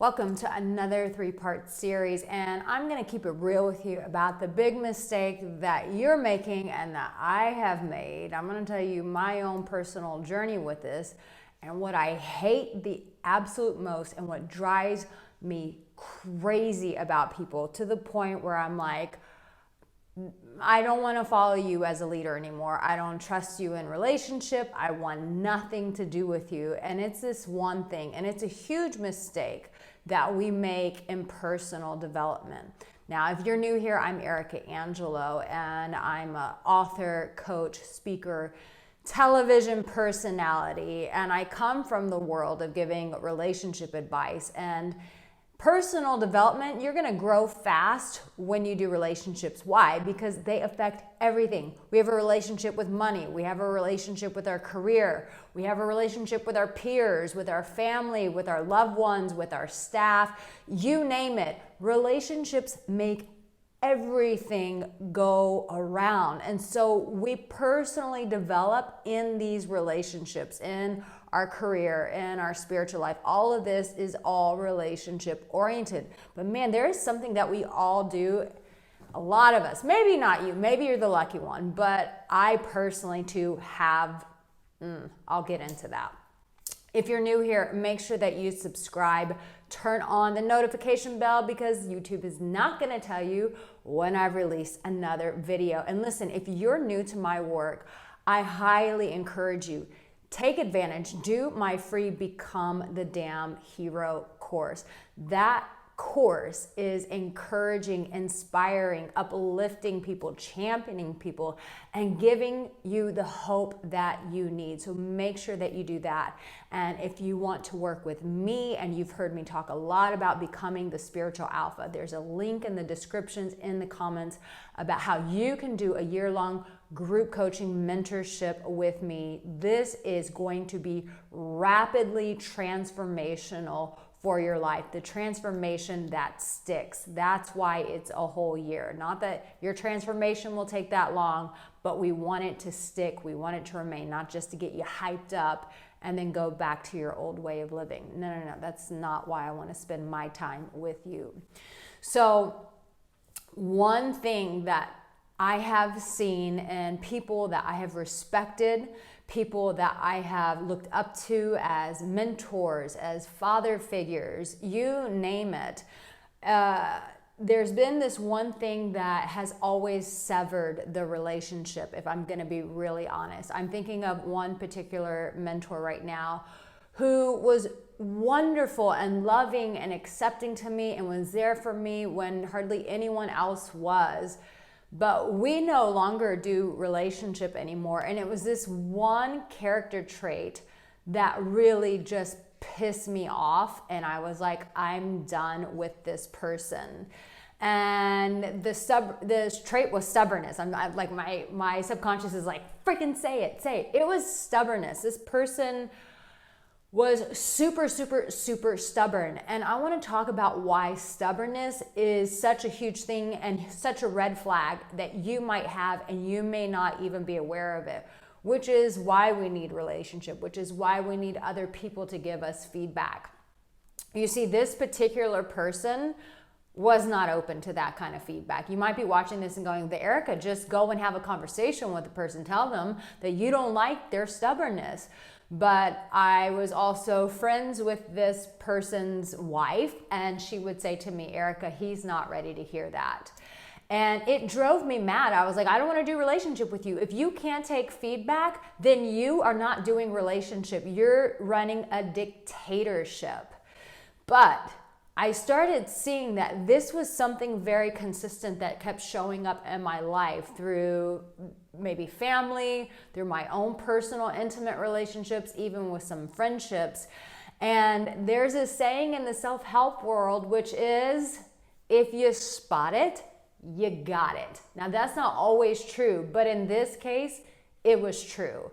Welcome to another three-part series, and I'm going to keep it real with you about the big mistake that you're making and that I have made. I'm going to tell you my own personal journey with this and what I hate the absolute most and what drives me crazy about people to the point where I'm like, I don't want to follow you as a leader anymore. I don't trust you in relationship. I want nothing to do with you. And it's this one thing, and it's a huge mistake that we make in personal development. Now, if you're new here, I'm Arica Angelo, and I'm an author, coach, speaker, television personality, and I come from the world of giving relationship advice. And personal development, you're gonna grow fast when you do relationships. Why? Because they affect everything. We have a relationship with money. We have a relationship with our career. We have a relationship with our peers, with our family, with our loved ones, with our staff. You name it. Relationships make everything go around. And so we personally develop in these relationships, in our career, in our spiritual life. All of this is all relationship oriented. But man, there is something that we all do. A lot of us, maybe not you, maybe you're the lucky one, but I personally too have, I'll get into that. If you're new here, make sure that you subscribe, turn on the notification bell, because YouTube is not going to tell you when I release another video. And listen, if you're new to my work, I highly encourage you, take advantage, do my free Become the Damn Hero course. That course is encouraging, inspiring, uplifting people, championing people, and giving you the hope that you need. So make sure that you do that. And if you want to work with me, and you've heard me talk a lot about becoming the spiritual alpha, there's a link in the descriptions, in the comments, about how you can do a year-long group coaching mentorship with me. This is going to be rapidly transformational for your life, the transformation that sticks. That's why it's a whole year. Not that your transformation will take that long, but we want it to stick. We want it to remain, not just to get you hyped up and then go back to your old way of living. No. That's not why I want to spend my time with you. So one thing that I have seen in people that I have respected, people that I have looked up to as mentors, as father figures, you name it. There's been this one thing that has always severed the relationship, if I'm going to be really honest. I'm thinking of one particular mentor right now who was wonderful and loving and accepting to me and was there for me when hardly anyone else was. But we no longer do relationship anymore. And it was this one character trait that really just pissed me off. And I was like, I'm done with this person. And this trait was stubbornness. I'm like, my subconscious is like, freaking say it. It was stubbornness. This person was super stubborn. And I want to talk about why stubbornness is such a huge thing and such a red flag that you might have and you may not even be aware of it, which is why we need relationship, which is why we need other people to give us feedback. You see, this particular person was not open to that kind of feedback. You might be watching this and going, the Arica, just go and have a conversation with the person. Tell them that you don't like their stubbornness. But I was also friends with this person's wife, and she would say to me, Arica, he's not ready to hear that. And it drove me mad. I was like, I don't want to do relationship with you. If you can't take feedback, then you are not doing relationship. You're running a dictatorship. But I started seeing that this was something very consistent that kept showing up in my life through maybe family, through my own personal intimate relationships, even with some friendships. And there's a saying in the self-help world, which is, if you spot it, you got it. Now that's not always true, but in this case, it was true.